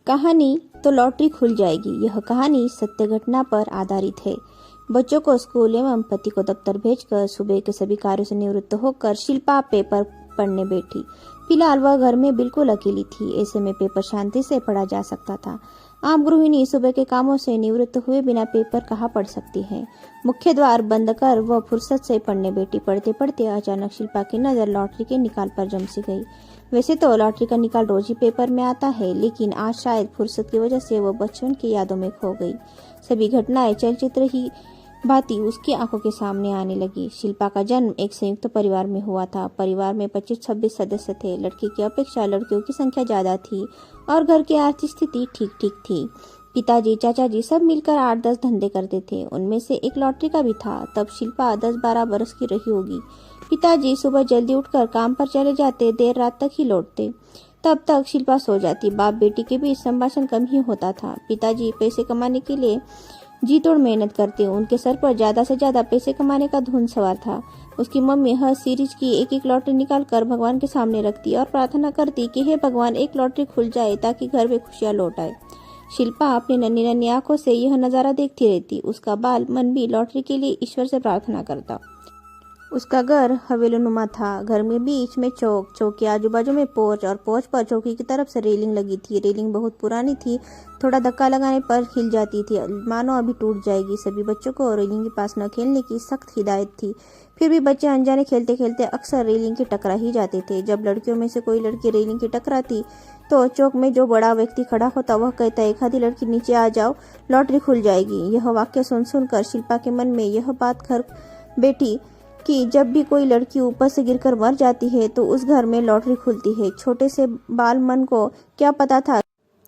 कहानी तो लॉटरी खुल जाएगी। यह कहानी सत्य घटना पर आधारित है। बच्चों को स्कूल एवं पति को दफ्तर भेजकर सुबह के सभी कार्यों से निवृत्त होकर शिल्पा पेपर पढ़ने बैठी। फिलहाल वह घर में बिल्कुल अकेली थी। ऐसे में पेपर शांति से पढ़ा जा सकता था। आम गृहिणी सुबह के कामों से निवृत्त हुए बिना पेपर कहाँ पढ़ सकती है। मुख्य द्वार बंद कर वह फुर्सत से पढ़ने बैठी। पढ़ते पढ़ते अचानक शिल्पा की नजर लॉटरी के निकाल पर जम सी गई। वैसे तो लॉटरी का निकाल रोज ही पेपर में आता है, लेकिन आज शायद फुर्सत की वजह से वह बचपन की यादों में खो गई। सभी घटनाएं चलचित्र ही भांति उसकी आंखों के सामने आने लगी। शिल्पा का जन्म एक संयुक्त परिवार में हुआ था। परिवार में 25-26 सदस्य थे। लड़की की अपेक्षा लड़कियों की संख्या ज्यादा थी और घर की आर्थिक स्थिति ठीक ठीक थी। पिताजी, चाचाजी सब मिलकर 8-10 धंधे करते थे। उनमें से एक लॉटरी का भी था। तब शिल्पा 10-12 बरस की रही होगी। पिताजी सुबह जल्दी उठकर काम पर चले जाते, देर रात तक ही लौटते। तब तक शिल्पा सो जाती। बाप बेटी के बीच संभाषण कम ही होता था। पिताजी पैसे कमाने के लिए जी तोड़ मेहनत करते। उनके सर पर ज्यादा से ज्यादा पैसे कमाने का धुन सवार था। उसकी मम्मी हर सीरीज की एक एक लॉटरी निकाल कर भगवान के सामने रखती और प्रार्थना करती कि हे भगवान, एक लॉटरी खुल जाए ताकि घर में खुशियां लौट आए। शिल्पा अपनी नन्ही नन्ही आंखों से यह नजारा देखती रहती। उसका बाल मन भी लॉटरी के लिए ईश्वर से प्रार्थना करता। उसका घर हवेलीनुमा था। घर में बीच में चौक, चौक के आजू बाजू में पोर्च और पोर्च पर चौकी की तरफ से रेलिंग लगी थी। रेलिंग बहुत पुरानी थी, थोड़ा धक्का लगाने पर हिल जाती थी, मानो अभी टूट जाएगी। सभी बच्चों को रेलिंग के पास न खेलने की सख्त हिदायत थी। फिर भी बच्चे अनजाने खेलते खेलते अक्सर रेलिंग के टकरा ही जाते थे। जब लड़कियों में से कोई लड़की रेलिंग की टकराती तो चौक में जो बड़ा व्यक्ति खड़ा होता वह कहता, एक आधी लड़की नीचे आ जाओ, लॉटरी खुल जाएगी। यह वाक्य सुन सुनकर शिल्पा के मन में यह बात घर बैठी कि जब भी कोई लड़की ऊपर से गिरकर मर जाती है तो उस घर में लॉटरी खुलती है। छोटे से बाल मन को क्या पता था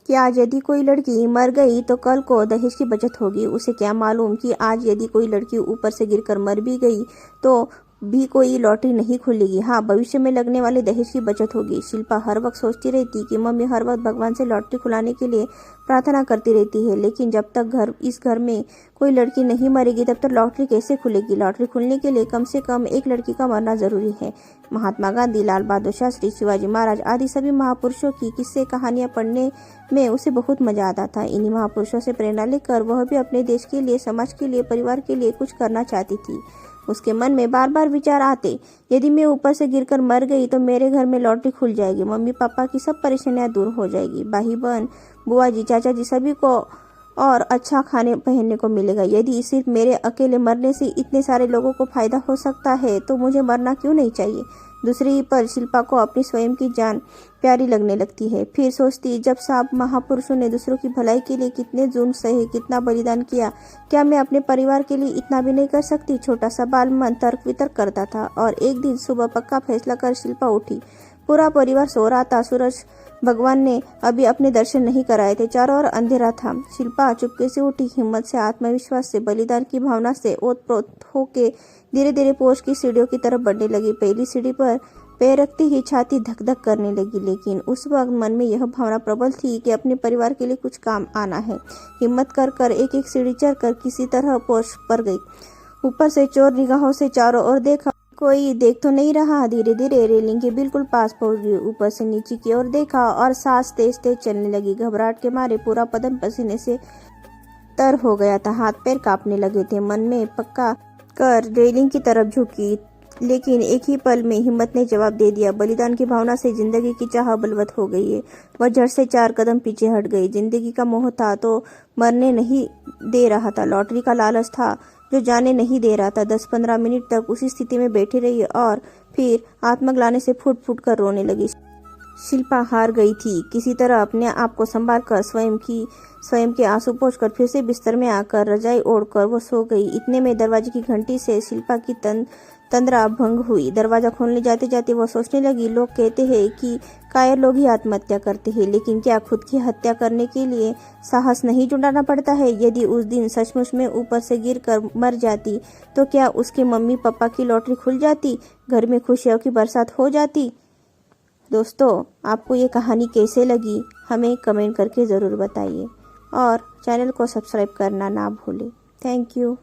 कि आज यदि कोई लड़की मर गई तो कल को दहेज की बचत होगी। उसे क्या मालूम कि आज यदि कोई लड़की ऊपर से गिरकर मर भी गई तो भी कोई लॉटरी नहीं खुलेगी। हाँ, भविष्य में लगने वाले दहेज की बचत होगी। शिल्पा हर वक्त सोचती रहती कि मम्मी हर वक्त भगवान से लॉटरी खुलाने के लिए प्रार्थना करती रहती है, लेकिन जब तक इस घर में कोई लड़की नहीं मरेगी तब तक लॉटरी कैसे खुलेगी। लॉटरी खुलने के लिए कम से कम एक लड़की का मरना जरूरी है। महात्मा गांधी, लाल बहादुर शास्त्री, शिवाजी महाराज आदि सभी महापुरुषों की किस्से कहानियां पढ़ने में उसे बहुत मजा आता था। इन्हीं महापुरुषों से प्रेरणा लेकर वह भी अपने देश के लिए, समाज के लिए, परिवार के लिए कुछ करना चाहती थी। उसके मन में बार बार विचार आते, यदि मैं ऊपर से गिरकर मर गई तो मेरे घर में लॉटरी खुल जाएगी, मम्मी पापा की सब परेशानियां दूर हो जाएगी, भाई बहन, बुआ जी, चाचा जी सभी को और अच्छा खाने पहनने को मिलेगा। यदि सिर्फ मेरे अकेले मरने से इतने सारे लोगों को फायदा हो सकता है तो मुझे मरना क्यों नहीं चाहिए। दूसरी पर शिल्पा को अपनी स्वयं की जान प्यारी लगने लगती है। फिर सोचती, जब सब महापुरुषों ने दूसरों की भलाई के लिए कितने जुल्म सहे, कितना बलिदान किया, क्या मैं अपने परिवार के लिए इतना भी नहीं कर सकती। छोटा सा बाल मन तर्क वितर्क करता था और एक दिन सुबह पक्का फैसला कर शिल्पा उठी। पूरा परिवार सो रहा था। सूरज भगवान ने अभी अपने दर्शन नहीं कराए थे। चारों ओर अंधेरा था। शिल्पा चुपके से उठी। हिम्मत से, आत्मविश्वास से, बलिदान की भावना से ओतप्रोत होके धीरे धीरे पोर्च की सीढ़ियों की तरफ बढ़ने लगी। पहली सीढ़ी पर पैर रखते ही छाती धक धक करने लगी, लेकिन उस वक्त मन में यह भावना प्रबल थी कि अपने परिवार के लिए कुछ काम आना है। हिम्मत कर कर एक एक सीढ़ी चढ़ कर किसी तरह पोर्च पर गई। ऊपर से चोर निगाहों से चारों ओर देखा, कोई देख तो नहीं रहा। धीरे धीरे रेलिंग के बिल्कुल पास पहुंच गई। ऊपर से नीचे की ओर देखा और सांस तेज तेज चलने लगी। घबराहट के मारे पूरा बदन पसीने से तर हो गया था। हाथ पैर कांपने लगे थे। मन में पक्का कर रेलिंग की तरफ झुकी, लेकिन एक ही पल में हिम्मत ने जवाब दे दिया। बलिदान की भावना से जिंदगी की चाह बलवत हो गई है। वह झट से 4 कदम पीछे हट गई। जिंदगी का मोह था तो मरने नहीं दे रहा था। लॉटरी का लालच था जो जाने नहीं दे रहा था। 10-15 मिनट तक उसी स्थिति में बैठी रही और फिर आत्मग्लानि से फूट फूट कर रोने लगी। शिल्पा हार गई थी। किसी तरह अपने आप को संभाल कर स्वयं के आंसू पोंछकर फिर से बिस्तर में आकर रजाई ओढ़कर वो सो गई। इतने में दरवाजे की घंटी से शिल्पा की तंद्रा भंग हुई। दरवाजा खोलने जाते जाते वो सोचने लगी, लोग कहते हैं कि कायर लोग ही आत्महत्या करते हैं, लेकिन क्या खुद की हत्या करने के लिए साहस नहीं जुटाना पड़ता है। यदि उस दिन सचमुच में ऊपर से गिरकर मर जाती तो क्या उसके मम्मी पापा की लॉटरी खुल जाती, घर में खुशियों की बरसात हो जाती। दोस्तों, आपको ये कहानी कैसे लगी हमें कमेंट करके ज़रूर बताइए और चैनल को सब्सक्राइब करना ना भूलें। Thank you.